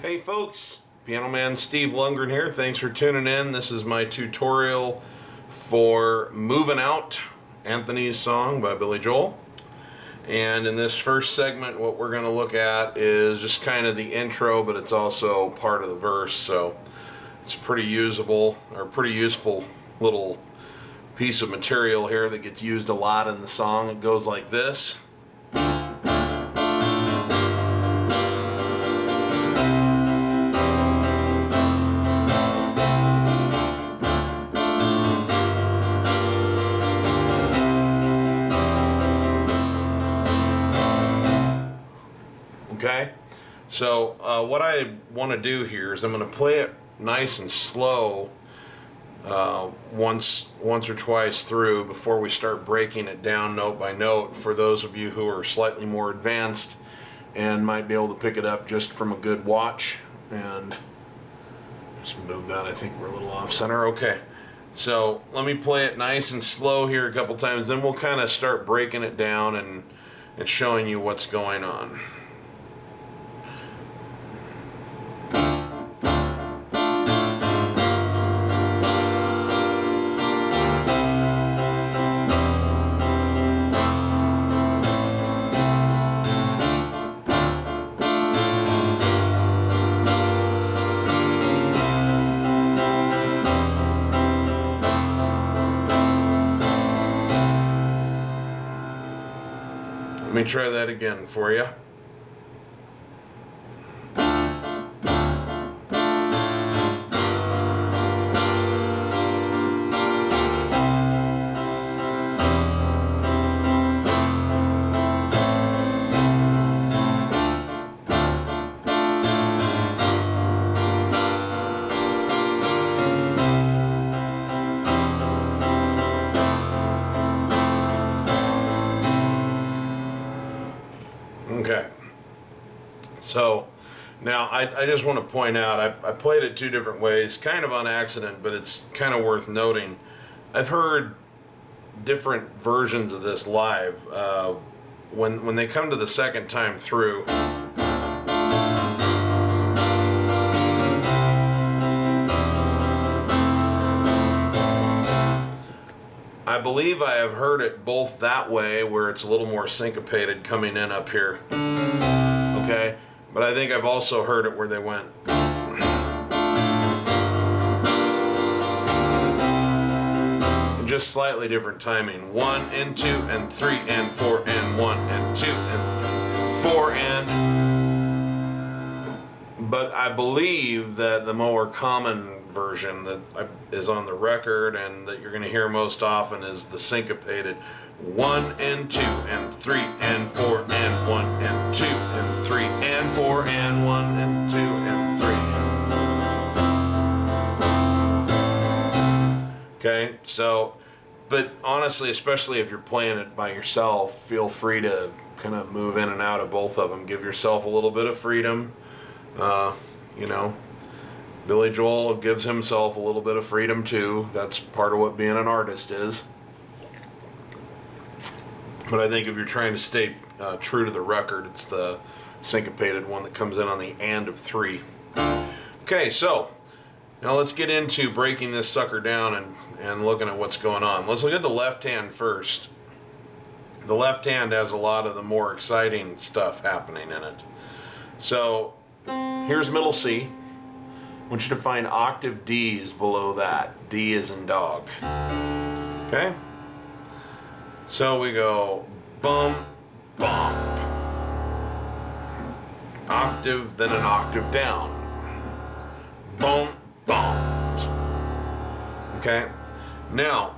Hey folks, Piano Man Steve Lungrin here. Thanks for tuning in. This is my tutorial for Movin' Out, Anthony's song by Billy Joel. And in this first segment, what we're going to look at is just kind of the intro, but it's also part of the verse. So it's pretty usable, or pretty useful little piece of material here that gets used a lot in the song. It goes like this. Okay, so what I want to do here is I'm going to play it nice and slow once or twice through before we start breaking it down note by note for those of you who are slightly more advanced and might be able to pick it up just from a good watch. And just move that, I think we're a little off center. Okay, so let me play it nice and slow here a couple times, then we'll kind of start breaking it down and showing you what's going on. Let me try that again for you. Okay, so now I just want to point out I played it two different ways, kind of on accident, but it's kind of worth noting. I've heard different versions of this live. When they come to the second time through, I believe I have heard it both that way, where it's a little more syncopated coming in up here. Okay, but I think I've also heard it where they went. Just slightly different timing. 1 and 2 and 3 and 4 and 1 and 2 and 4 and. But I believe that the more common version that is on the record and that you're going to hear most often is the syncopated 1 and 2 and 3 and 4 and 1 and 2 and 3 and 4 and 1 and 2 and 3 and... Okay, so, but honestly, especially if you're playing it by yourself, feel free to kind of move in and out of both of them. Give yourself a little bit of freedom. You know, Billy Joel gives himself a little bit of freedom too. That's part of what being an artist is. But I think if you're trying to stay true to the record, it's the syncopated one that comes in on the and of 3. Okay, so now let's get into breaking this sucker down and looking at what's going on. Let's look at the left hand first. The left hand has a lot of the more exciting stuff happening in it. So here's middle C. I want you to find octave D's below that. D is in dog. Okay? So we go bum, bump. Octave, then an octave down. Bum, bumped. Okay? Now,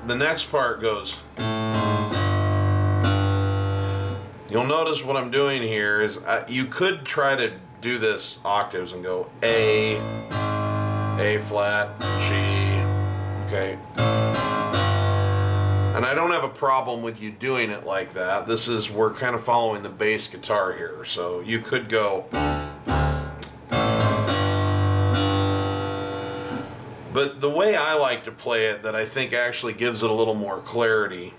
the next part goes. You'll notice what I'm doing here is you could try to do this octaves and go A flat, G, okay? And I don't have a problem with you doing it like that. We're kind of following the bass guitar here, so you could go. But the way I like to play it, that I think actually gives it a little more clarity,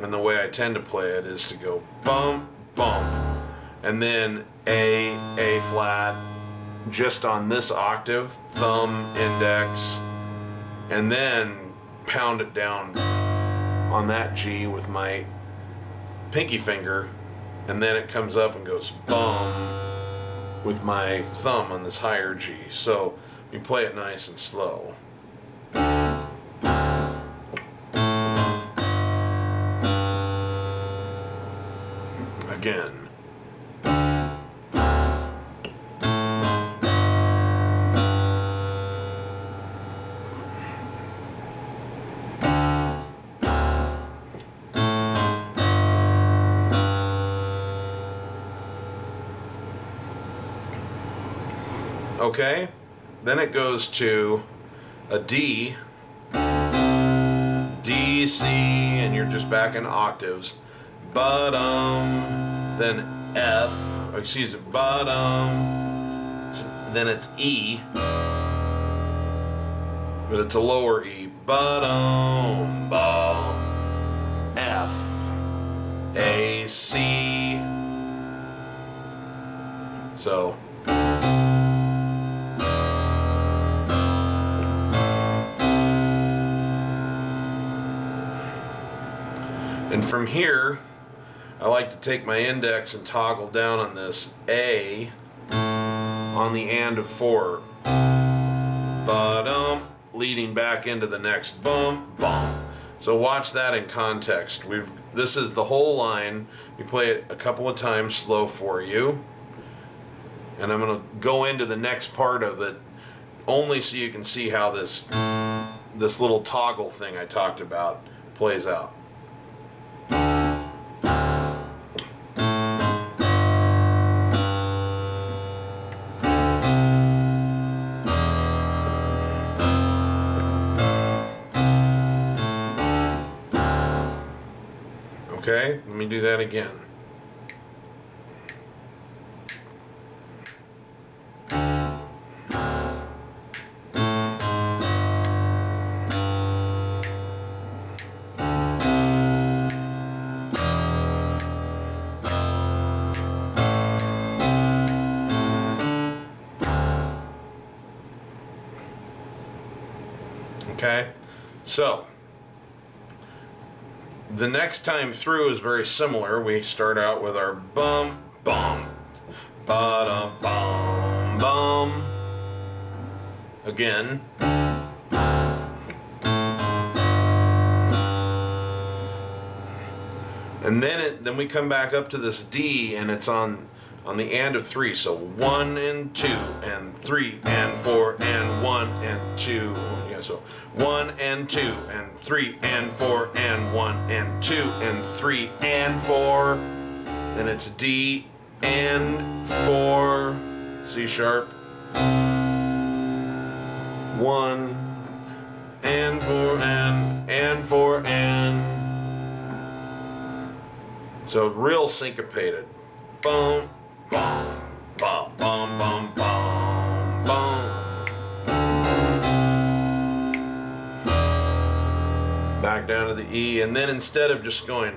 and the way I tend to play it is to go bump, bump, and then A flat, just on this octave, thumb, index, and then pound it down on that G with my pinky finger, and then it comes up and goes bum with my thumb on this higher G. So you play it nice and slow. Again. Okay, then it goes to a D, D, C, and you're just back in octaves. Bottom, then F, excuse me, bottom, then it's E, but it's a lower E. Bottom, bottom, F, A, C. So. And from here, I like to take my index and toggle down on this A on the and of 4. Ba-dum, leading back into the next bum, bum. So watch that in context. This is the whole line. We play it a couple of times slow for you. And I'm going to go into the next part of it only so you can see how this little toggle thing I talked about plays out. Okay, let me do that again. Okay, so the next time through is very similar. We start out with our bum, bum, ba-dum, bum, bum. Again. And then we come back up to this D, and it's on the and of 3. So 1 and 2 and 3 and 4 and 1 and 2. Yeah, so 1 and 2 and 3 and 4 and 1 and 2 and 3 and 4. Then it's D and 4, C sharp. 1 and 4 and 4 and. So real syncopated. Boom. Bum, bum, bum, bum, bum, bum. Back down to the E, and then instead of just going,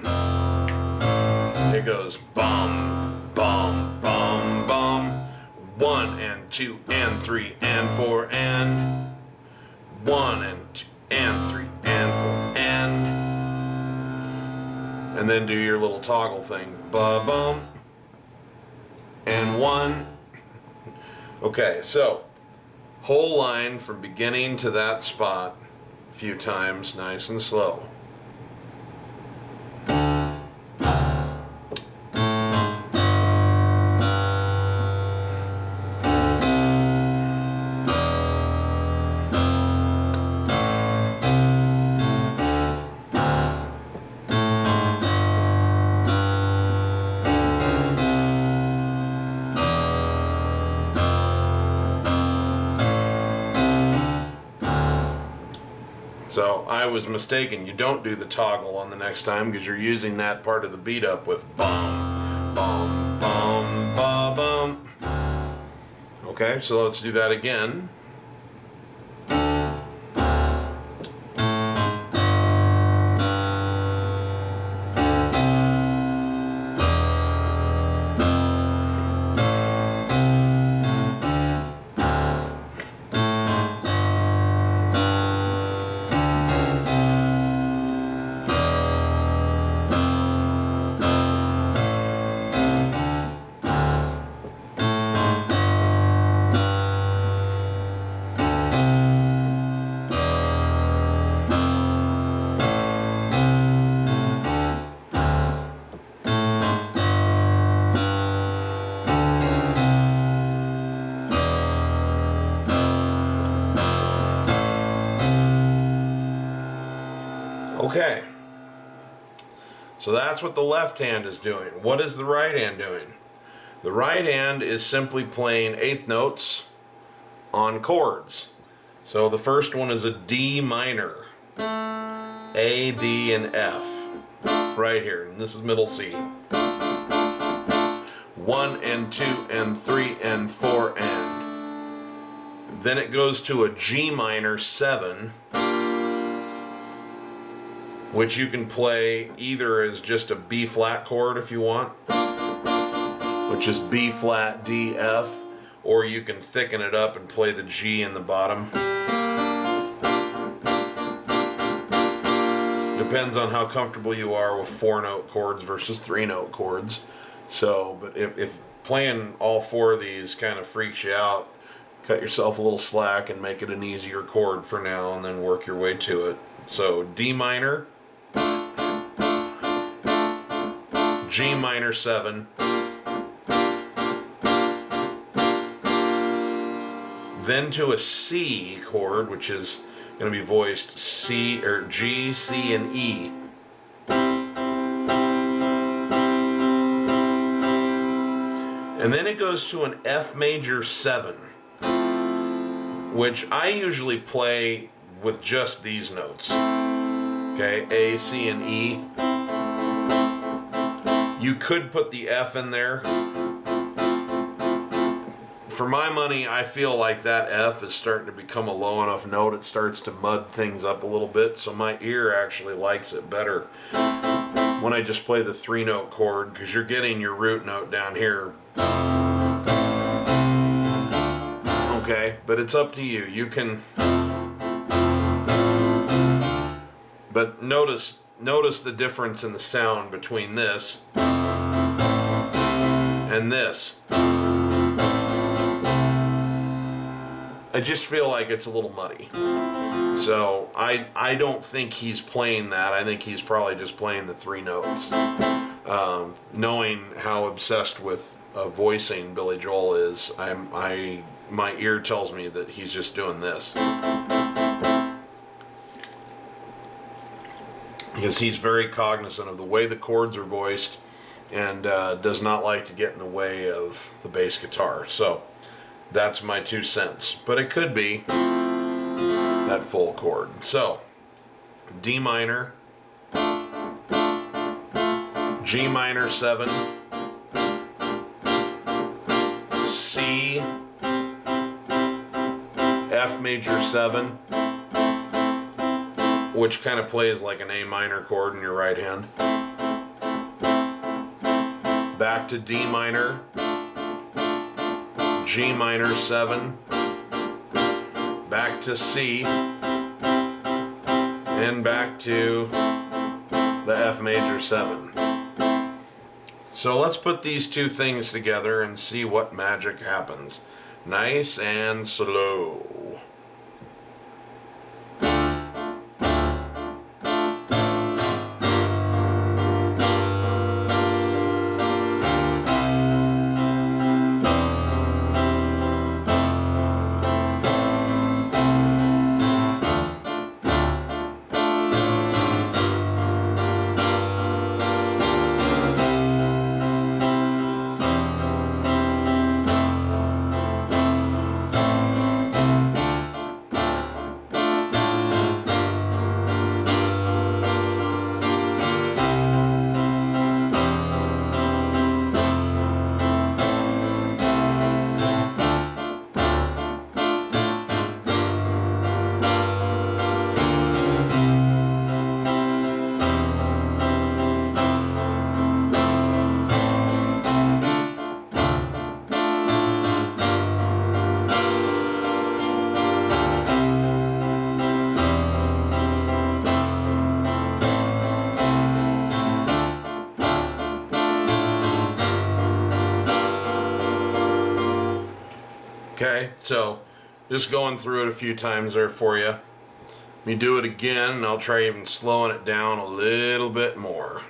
it goes bum, bum, bum, bum. 1 and 2 and 3 and 4 and 1 and 2 and 3 and 4 and then do your little toggle thing. Ba-bum. And 1. Okay, so whole line from beginning to that spot a few times, nice and slow. So I was mistaken. You don't do the toggle on the next time because you're using that part of the beat up with bum, bum, bum, ba, bum. Okay, so let's do that again. Okay. So that's what the left hand is doing. What is the right hand doing? The right hand is simply playing eighth notes on chords. So the first one is a D minor. A, D, and F. Right here. And this is middle C. 1 and 2 and 3 and 4 and. Then it goes to a G minor 7, which you can play either as just a B flat chord if you want, which is B flat, D, F, or you can thicken it up and play the G in the bottom. Depends on how comfortable you are with 4-note chords versus 3-note chords. So, but if playing all 4 of these kind of freaks you out, cut yourself a little slack and make it an easier chord for now and then work your way to it. So D minor, G minor 7, then to a C chord, which is going to be voiced C or G, C, and E. And then it goes to an F major 7, which I usually play with just these notes. Okay, A, C, and E. You could put the F in there. For my money, I feel like that F is starting to become a low enough note. It starts to mud things up a little bit, so my ear actually likes it better when I just play the 3-note chord, because you're getting your root note down here. Okay, but it's up to you. You can, but notice the difference in the sound between this and this. I just feel like it's a little muddy. So I don't think he's playing that. I think he's probably just playing the 3 notes. Knowing how obsessed with voicing Billy Joel is, my ear tells me that he's just doing this. Because he's very cognizant of the way the chords are voiced and does not like to get in the way of the bass guitar. So that's my 2 cents. But it could be that full chord. So D minor, G minor 7, C, F major 7, which kind of plays like an A minor chord in your right hand. Back to D minor, G minor 7, back to C, and back to the F major 7. So let's put these 2 things together and see what magic happens. Nice and slow. Okay, so just going through it a few times there for you. Let me do it again, and I'll try even slowing it down a little bit more.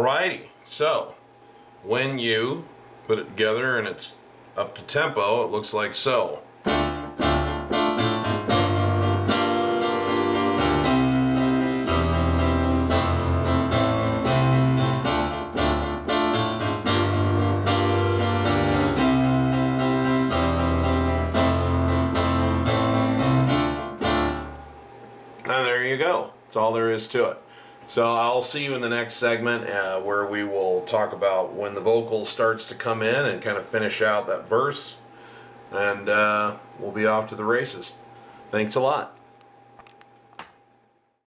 Alrighty, so when you put it together and it's up to tempo, it looks like so. And there you go. That's all there is to it. So I'll see you in the next segment where we will talk about when the vocal starts to come in and kind of finish out that verse. And we'll be off to the races. Thanks a lot.